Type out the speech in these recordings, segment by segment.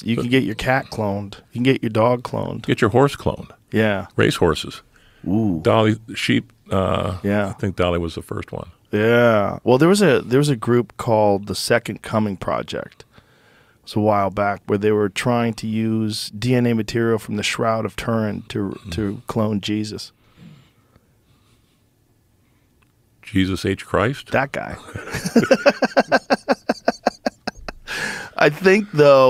You can get your cat cloned. You can get your dog cloned. Get your horse cloned. Yeah. Race horses. Ooh. Dolly, sheep. Yeah. I think Dolly was the first one. Yeah. Well, there was a group called the Second Coming Project. It was a while back where they were trying to use DNA material from the Shroud of Turin to clone Jesus. Jesus H. Christ? That guy. I think, though,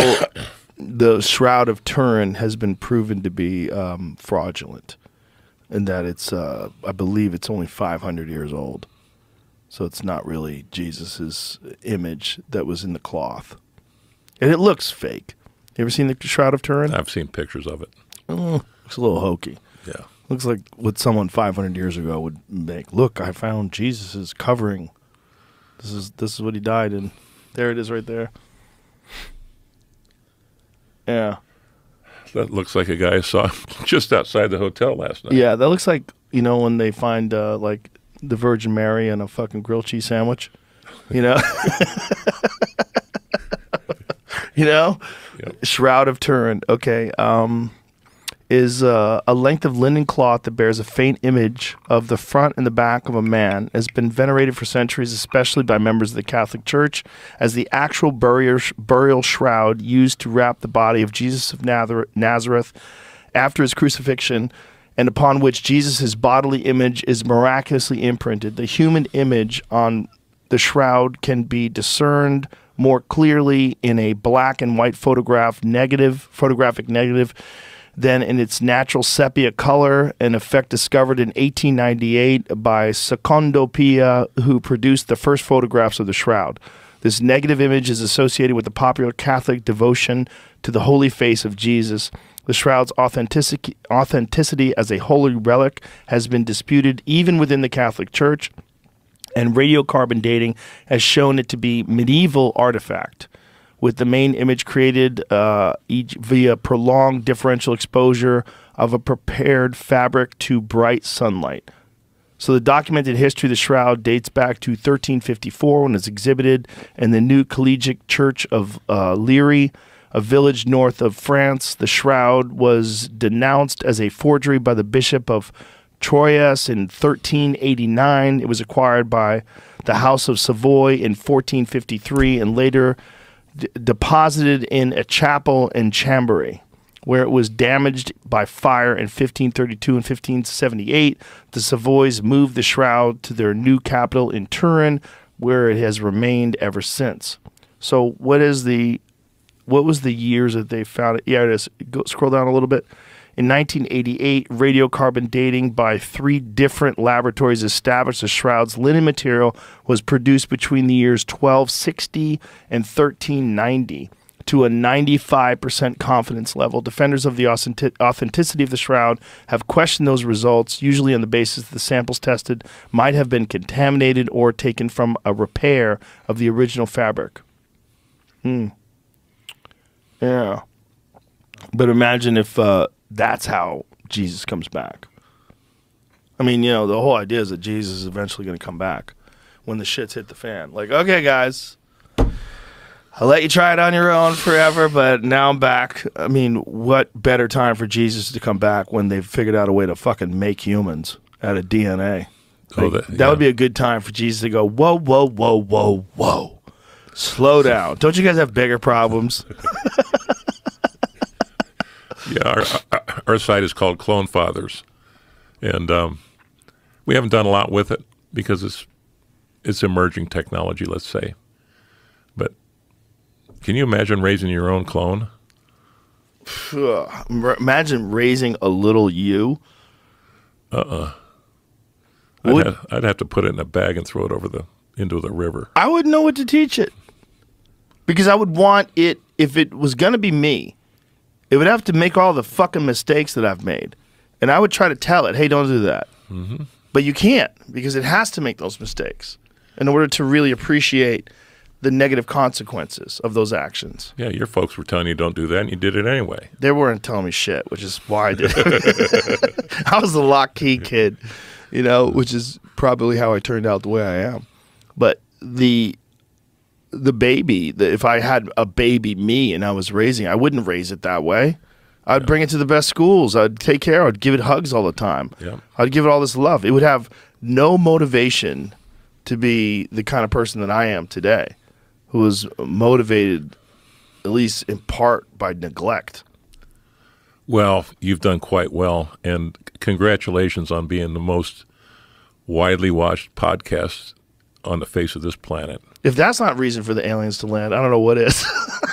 the Shroud of Turin has been proven to be fraudulent, and that it's, I believe it's only 500 years old. So it's not really Jesus's image that was in the cloth. And it looks fake. You ever seen the Shroud of Turin? I've seen pictures of it. Looks a little hokey. Yeah. Looks like what someone 500 years ago would make. Look, I found Jesus's covering. This is what he died in. There it is right there. Yeah. That looks like a guy I saw just outside the hotel last night. Yeah, that looks like, you know, when they find like the Virgin Mary in a fucking grilled cheese sandwich. You know? You know? Yep. Shroud of Turin. Okay. Is a length of linen cloth that bears a faint image of the front and the back of a man, has been venerated for centuries, especially by members of the Catholic Church, as the actual burial shroud used to wrap the body of Jesus of Nazareth after his crucifixion, and upon which Jesus' bodily image is miraculously imprinted. The human image on the shroud can be discerned more clearly in a black and white photographic negative than in its natural sepia color, an effect discovered in 1898 by Secondo Pia, who produced the first photographs of the shroud. This negative image is associated with the popular Catholic devotion to the holy face of Jesus. The shroud's authenticity as a holy relic has been disputed even within the Catholic Church, and radiocarbon dating has shown it to be medieval artifact, with the main image created via prolonged differential exposure of a prepared fabric to bright sunlight. So the documented history of the shroud dates back to 1354 when it was exhibited in the New Collegiate Church of Liry, a village north of France. The shroud was denounced as a forgery by the Bishop of Troyes in 1389. It was acquired by the House of Savoy in 1453 and later deposited in a chapel in Chambéry, where it was damaged by fire in 1532 and 1578. The Savoys moved the shroud to their new capital in Turin, where it has remained ever since. So what was the years that they found it? Yeah, it is. Scroll down a little bit. In 1988, radiocarbon dating by 3 different laboratories established the shroud's linen material was produced between the years 1260 and 1390 to a 95% confidence level. Defenders of the authenticity of the shroud have questioned those results, usually on the basis that the samples tested might have been contaminated or taken from a repair of the original fabric. Yeah. But imagine if that's how Jesus comes back. I mean, you know, the whole idea is that Jesus is eventually going to come back when the shit's hit the fan. Like, okay, guys, I'll let you try it on your own forever, but now I'm back. I mean, what better time for Jesus to come back when they've figured out a way to fucking make humans out of DNA? Like, that would be a good time for Jesus to go, whoa, whoa, whoa, whoa, whoa. Slow down. Don't you guys have bigger problems? Yeah, our site is called Clone Fathers, and we haven't done a lot with it because it's emerging technology, let's say. But can you imagine raising your own clone? Imagine raising a little you. I'd have to put it in a bag and throw it into the river. I wouldn't know what to teach it, because I would want it, if it was going to be me, it would have to make all the fucking mistakes that I've made. And I would try to tell it, hey, don't do that. Mm-hmm. But you can't, because it has to make those mistakes in order to really appreciate the negative consequences of those actions. Yeah, your folks were telling you don't do that, and you did it anyway. They weren't telling me shit, which is why I did it. I was the lock key kid, you know, which is probably how I turned out the way I am. But the baby, if I had a baby me and I was raising, I wouldn't raise it that way. I'd bring it to the best schools. I'd take care. I'd give it hugs all the time. Yeah. I'd give it all this love. It would have no motivation to be the kind of person that I am today, who is motivated, at least in part, by neglect. Well, you've done quite well, and congratulations on being the most widely watched podcast on the face of this planet. If that's not reason for the aliens to land, I don't know what is.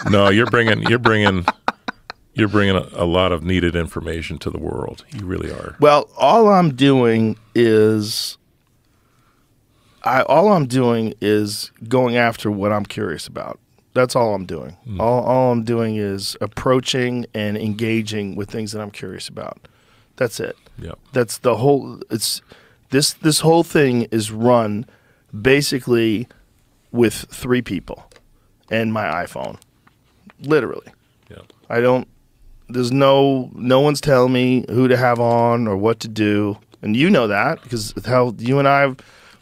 No, you're bringing a lot of needed information to the world. You really are. Well, all I'm doing is going after what I'm curious about. That's all I'm doing. All I'm doing is approaching and engaging with things that I'm curious about. That's it. Yeah. That's the whole. It's this whole thing is run basically with 3 people and my iPhone. Literally. Yeah. I don't. There's no one's telling me who to have on or what to do, and you know that because how you and I have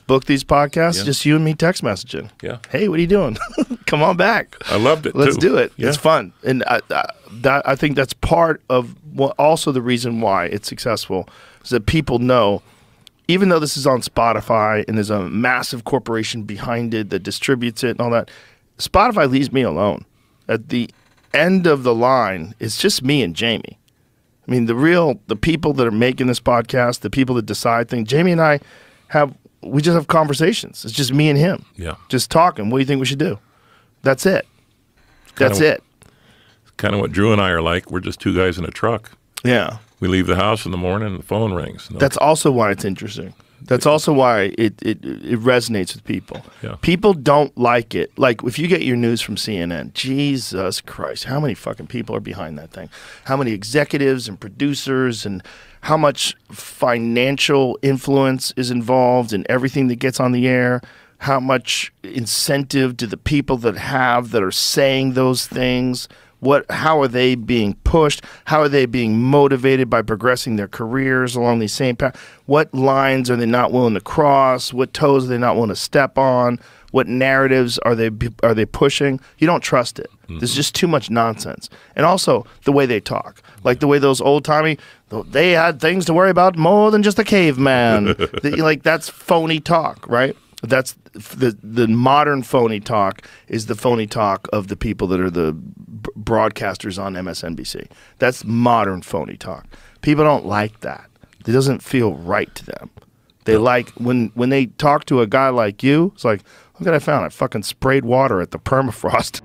booked these podcasts. Yeah. Just you and me text messaging. Yeah. Hey, what are you doing? Come on back. I loved it. Let's too. do it. Yeah. It's fun, and I think that's part of also the reason why it's successful is that people know. Even though this is on Spotify and there's a massive corporation behind it that distributes it and all that, Spotify leaves me alone. At the end of the line, it's just me and Jamie. I mean, the people that are making this podcast, the people that decide things, Jamie and I we just have conversations. It's just me and him. Yeah. Just talking. What do you think we should do? That's it. That's it. Kind of what Drew and I are like. We're just 2 guys in a truck. Yeah. We leave the house in the morning and the phone rings. No. That's also why it's interesting. That's also why it resonates with people. Yeah. People don't like it. Like if you get your news from CNN, Jesus Christ, how many fucking people are behind that thing? How many executives and producers and how much financial influence is involved in everything that gets on the air? How much incentive do the people that are saying those things? How are they being pushed? How are they being motivated by progressing their careers along the same path? What lines are they not willing to cross? What toes are they not willing to step on? What narratives are they pushing? You don't trust it. There's just too much nonsense. And also the way they talk. Like the way those old-timey, they had things to worry about more than just a caveman. Like that's phony talk, right? That's the modern phony talk is the phony talk of the people that are the broadcasters on MSNBC. That's modern phony talk. People don't like that. It doesn't feel right to them. They like when they talk to a guy like you, it's like, look what I found. I fucking sprayed water at the permafrost.